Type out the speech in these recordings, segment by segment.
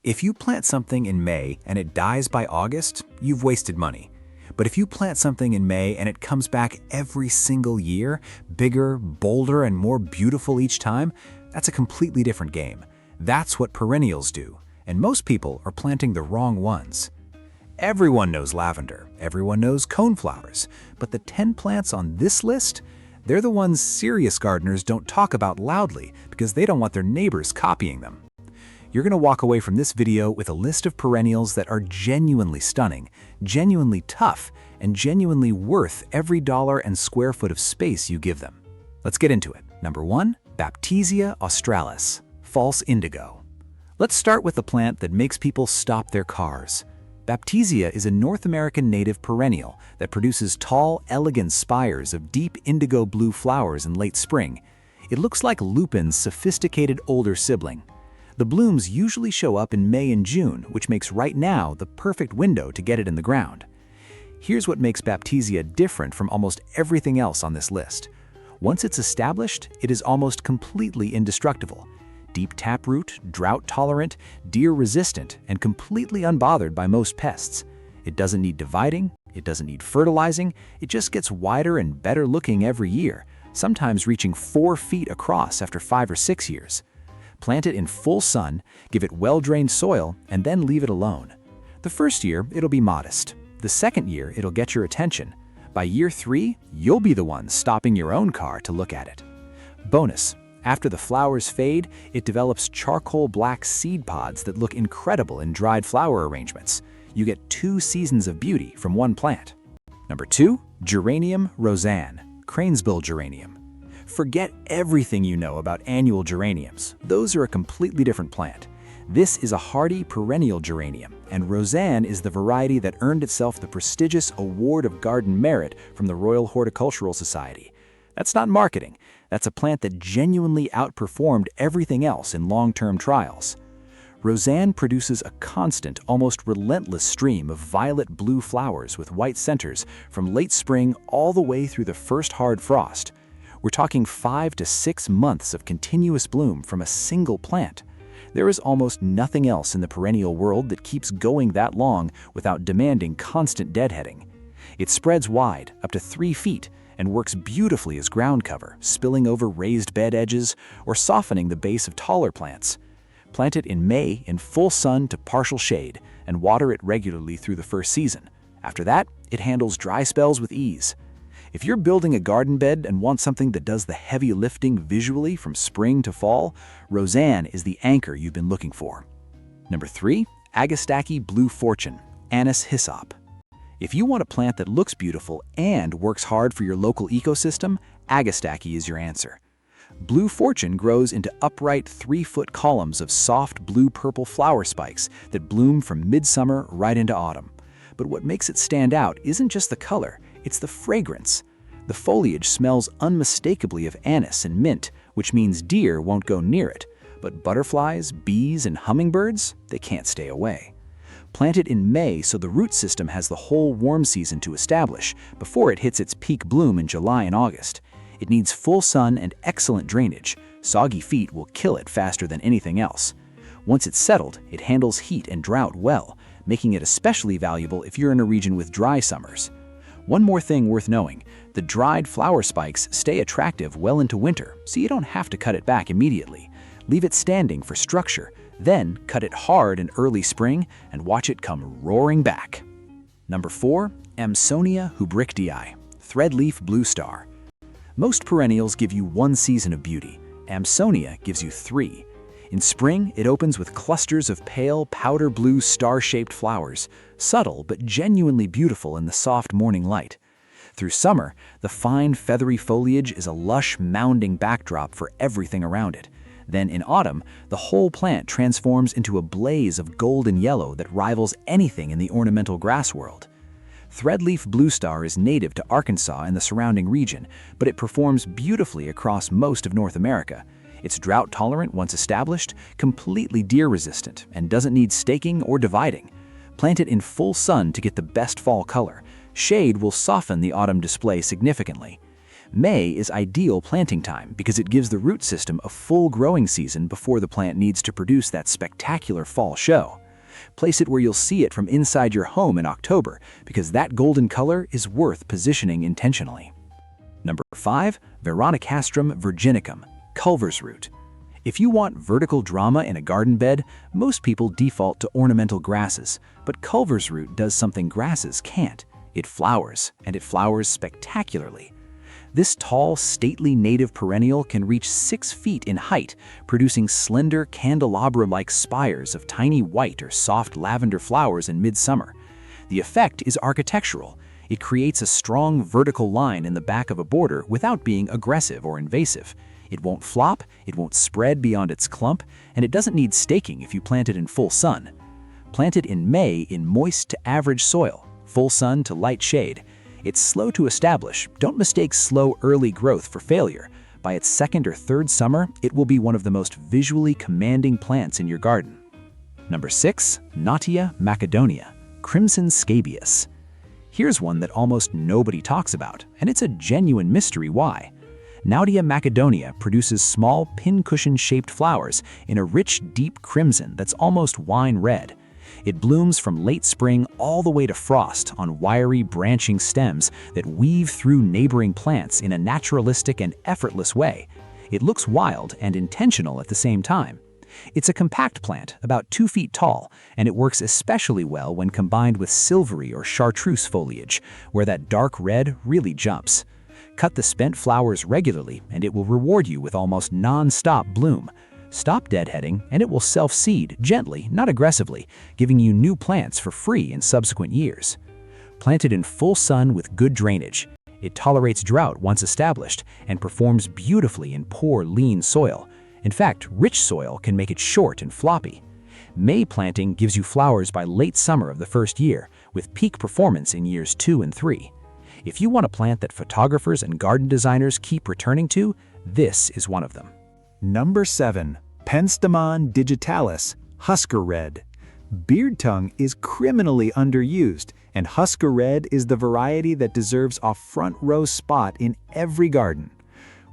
If you plant something in May and it dies by August, you've wasted money. But if you plant something in May and it comes back every single year, bigger, bolder, and more beautiful each time, that's a completely different game. That's what perennials do, and most people are planting the wrong ones. Everyone knows lavender, everyone knows coneflowers, but the 10 plants on this list, they're the ones serious gardeners don't talk about loudly because they don't want their neighbors copying them. You're going to walk away from this video with a list of perennials that are genuinely stunning, genuinely tough, and genuinely worth every dollar and square foot of space you give them. Let's get into it. Number 1, Baptisia australis, false indigo. Let's start with the plant that makes people stop their cars. Baptisia is a North American native perennial that produces tall, elegant spires of deep indigo blue flowers in late spring. It looks like lupin's sophisticated older sibling. The blooms usually show up in May and June, which makes right now the perfect window to get it in the ground. Here's what makes Baptisia different from almost everything else on this list. Once it's established, it is almost completely indestructible. Deep taproot, drought-tolerant, deer-resistant, and completely unbothered by most pests. It doesn't need dividing, it doesn't need fertilizing, it just gets wider and better looking every year, sometimes reaching 4 feet across after 5 or 6 years. Plant it in full sun, give it well-drained soil, and then leave it alone. The first year, it'll be modest. The second year, it'll get your attention. By year 3, you'll be the one stopping your own car to look at it. Bonus: after the flowers fade, it develops charcoal black seed pods that look incredible in dried flower arrangements. You get 2 seasons of beauty from one plant. Number 2, Geranium roseanne, cranesbill geranium. Forget everything you know about annual geraniums. Those are a completely different plant. This is a hardy perennial geranium, and roseanne is the variety that earned itself the prestigious Award of Garden Merit from the Royal Horticultural Society. That's not marketing. That's a plant that genuinely outperformed everything else in long-term trials. Roseanne produces a constant, almost relentless stream of violet-blue flowers with white centers from late spring all the way through the first hard frost. We're talking 5 to 6 months of continuous bloom from a single plant. There is almost nothing else in the perennial world that keeps going that long without demanding constant deadheading. It spreads wide, up to 3 feet, and works beautifully as ground cover, spilling over raised bed edges or softening the base of taller plants. Plant it in May in full sun to partial shade and water it regularly through the first season. After that, it handles dry spells with ease. If you're building a garden bed and want something that does the heavy lifting visually from spring to fall, roseanne is the anchor you've been looking for. Number 3, Agastache blue fortune, Anis hyssop. If you want a plant that looks beautiful and works hard for your local ecosystem, Agastache is your answer. Blue fortune grows into upright 3-foot columns of soft blue-purple flower spikes that bloom from midsummer right into autumn. But what makes it stand out isn't just the color, it's the fragrance. The foliage smells unmistakably of anise and mint, which means deer won't go near it. But butterflies, bees, and hummingbirds, they can't stay away. Plant it in May so the root system has the whole warm season to establish before it hits its peak bloom in July and August. It needs full sun and excellent drainage. Soggy feet will kill it faster than anything else. Once it's settled, it handles heat and drought well, making it especially valuable if you're in a region with dry summers. One more thing worth knowing, the dried flower spikes stay attractive well into winter, so you don't have to cut it back immediately. Leave it standing for structure, then cut it hard in early spring and watch it come roaring back. Number 4, Amsonia hubrichtii, threadleaf blue star. Most perennials give you 1 season of beauty. Amsonia gives you 3. In spring, it opens with clusters of pale, powder blue star-shaped flowers, subtle but genuinely beautiful in the soft morning light. Through summer, the fine, feathery foliage is a lush, mounding backdrop for everything around it. Then in autumn, the whole plant transforms into a blaze of gold and yellow that rivals anything in the ornamental grass world. Threadleaf blue star is native to Arkansas and the surrounding region, but it performs beautifully across most of North America. It's drought-tolerant once established, completely deer-resistant, and doesn't need staking or dividing. Plant it in full sun to get the best fall color. Shade will soften the autumn display significantly. May is ideal planting time because it gives the root system a full growing season before the plant needs to produce that spectacular fall show. Place it where you'll see it from inside your home in October because that golden color is worth positioning intentionally. Number 5. Veronicastrum virginicum, Culver's root. If you want vertical drama in a garden bed, most people default to ornamental grasses, but Culver's root does something grasses can't. It flowers, and it flowers spectacularly. This tall, stately native perennial can reach 6 feet in height, producing slender candelabra-like spires of tiny white or soft lavender flowers in midsummer. The effect is architectural. It creates a strong vertical line in the back of a border without being aggressive or invasive. It won't flop, it won't spread beyond its clump, and it doesn't need staking if you plant it in full sun. Plant it in May in moist to average soil, full sun to light shade. It's slow to establish. Don't mistake slow early growth for failure. By its second or third summer, it will be one of the most visually commanding plants in your garden. Number 6. Nautia macedonia, crimson scabious. Here's one that almost nobody talks about, and it's a genuine mystery why. Nautia macedonia produces small pincushion-shaped flowers in a rich, deep crimson that's almost wine red. It blooms from late spring all the way to frost on wiry, branching stems that weave through neighboring plants in a naturalistic and effortless way. It looks wild and intentional at the same time. It's a compact plant, about 2 feet tall, and it works especially well when combined with silvery or chartreuse foliage, where that dark red really jumps. Cut the spent flowers regularly, and it will reward you with almost non-stop bloom. Stop deadheading, and it will self-seed gently, not aggressively, giving you new plants for free in subsequent years. Planted in full sun with good drainage, it tolerates drought once established and performs beautifully in poor, lean soil. In fact, rich soil can make it short and floppy. May planting gives you flowers by late summer of the first year, with peak performance in years 2 and 3. If you want a plant that photographers and garden designers keep returning to, this is one of them. Number 7. Penstemon digitalis, Husker Red. Beard tongue is criminally underused, and Husker Red is the variety that deserves a front row spot in every garden.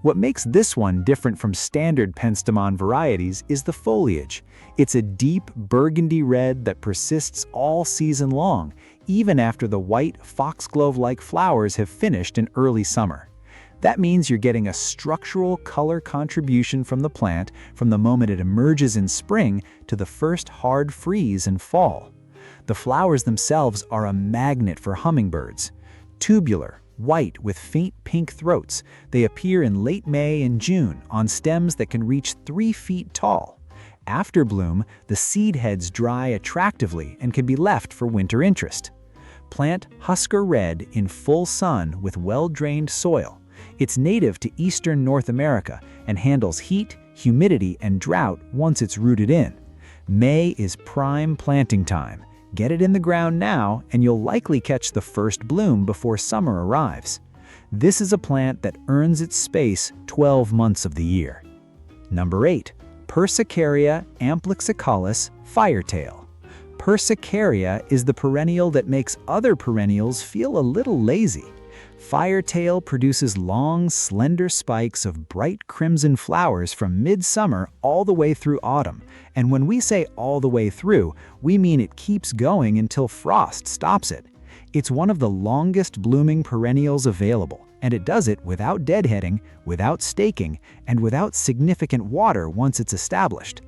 What makes this one different from standard Penstemon varieties is the foliage. It's a deep burgundy red that persists all season long, even after the white foxglove-like flowers have finished in early summer. That means you're getting a structural color contribution from the plant from the moment it emerges in spring to the first hard freeze in fall. The flowers themselves are a magnet for hummingbirds. Tubular, white with faint pink throats, they appear in late May and June on stems that can reach 3 feet tall. After bloom, the seed heads dry attractively and can be left for winter interest. Plant Husker Red in full sun with well-drained soil. It's native to eastern North America and handles heat, humidity, and drought once it's rooted in. May is prime planting time. Get it in the ground now, and you'll likely catch the first bloom before summer arrives. This is a plant that earns its space 12 months of the year. Number 8. Persicaria amplixicalis, firetail. Persicaria is the perennial that makes other perennials feel a little lazy. Firetail produces long, slender spikes of bright crimson flowers from midsummer all the way through autumn. And when we say all the way through, we mean it keeps going until frost stops it. It's one of the longest blooming perennials available, and it does it without deadheading, without staking, and without significant water once it's established.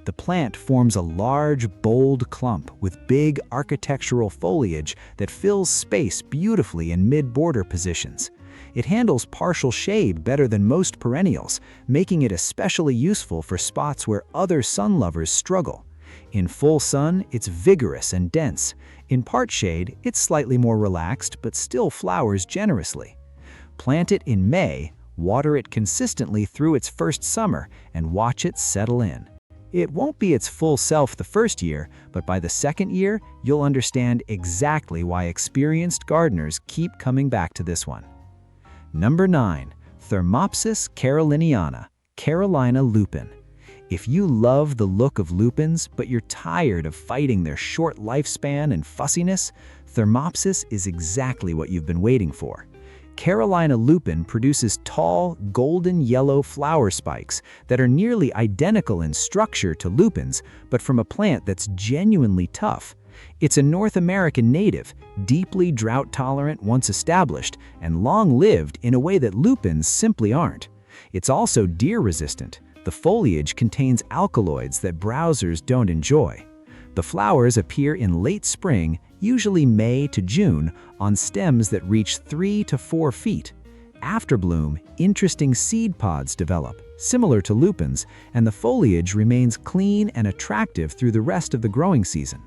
The plant forms a large, bold clump with big architectural foliage that fills space beautifully in mid-border positions. It handles partial shade better than most perennials, making it especially useful for spots where other sun lovers struggle. In full sun, it's vigorous and dense. In part shade, it's slightly more relaxed but still flowers generously. Plant it in May, water it consistently through its first summer, and watch it settle in. It won't be its full self the first year, but by the second year, you'll understand exactly why experienced gardeners keep coming back to this one. Number 9. Thermopsis caroliniana, Carolina lupin. If you love the look of lupins, but you're tired of fighting their short lifespan and fussiness, Thermopsis is exactly what you've been waiting for. Carolina lupin produces tall, golden yellow flower spikes that are nearly identical in structure to lupins, but from a plant that's genuinely tough. It's a North American native, deeply drought-tolerant once established, and long-lived in a way that lupins simply aren't. It's also deer-resistant. The foliage contains alkaloids that browsers don't enjoy. The flowers appear in late spring, usually May to June, on stems that reach 3 to 4 feet. After bloom, interesting seed pods develop, similar to lupins, and the foliage remains clean and attractive through the rest of the growing season.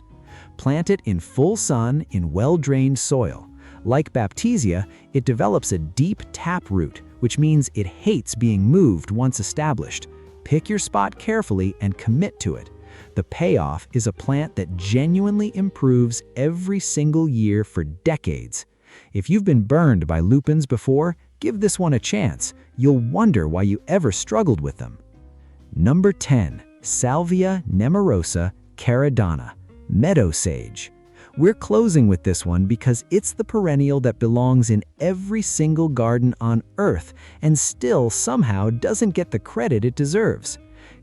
Plant it in full sun in well-drained soil. Like Baptisia, it develops a deep taproot, which means it hates being moved once established. Pick your spot carefully and commit to it. The payoff is a plant that genuinely improves every single year for decades. If you've been burned by lupins before, give this one a chance. You'll wonder why you ever struggled with them. Number 10. Salvia nemorosa caradonna, meadow sage. We're closing with this one because it's the perennial that belongs in every single garden on Earth and still somehow doesn't get the credit it deserves.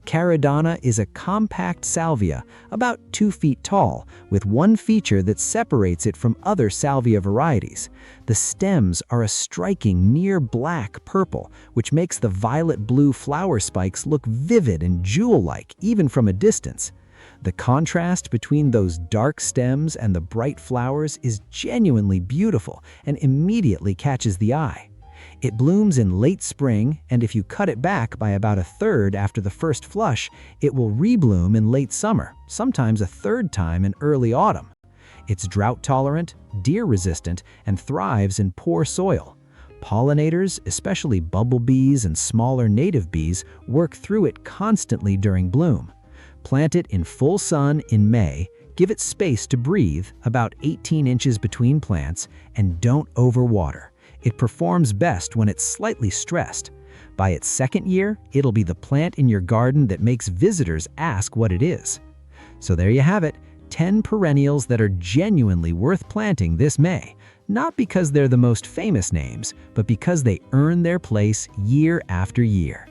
Caradonna is a compact salvia, about 2 feet tall, with one feature that separates it from other salvia varieties. The stems are a striking near black purple, which makes the violet-blue flower spikes look vivid and jewel-like even from a distance. The contrast between those dark stems and the bright flowers is genuinely beautiful and immediately catches the eye. It blooms in late spring, and if you cut it back by about 1/3 after the first flush, it will rebloom in late summer, sometimes a 3rd time in early autumn. It's drought-tolerant, deer-resistant, and thrives in poor soil. Pollinators, especially bumblebees and smaller native bees, work through it constantly during bloom. Plant it in full sun in May, give it space to breathe, about 18 inches between plants, and don't overwater. It performs best when it's slightly stressed. By its 2nd year, it'll be the plant in your garden that makes visitors ask what it is. So there you have it, 10 perennials that are genuinely worth planting this May, not because they're the most famous names, but because they earn their place year after year.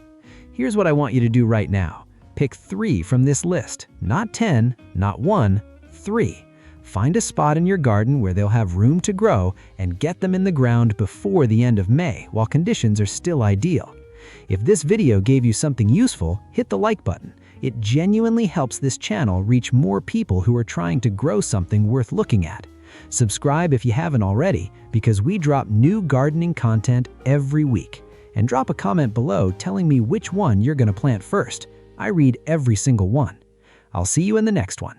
Here's what I want you to do right now. Pick 3 from this list, not 10, not 1, 3. Find a spot in your garden where they'll have room to grow and get them in the ground before the end of May while conditions are still ideal. If this video gave you something useful, hit the like button. It genuinely helps this channel reach more people who are trying to grow something worth looking at. Subscribe if you haven't already, because we drop new gardening content every week. And drop a comment below telling me which one you're going to plant first. I read every single one. I'll see you in the next one.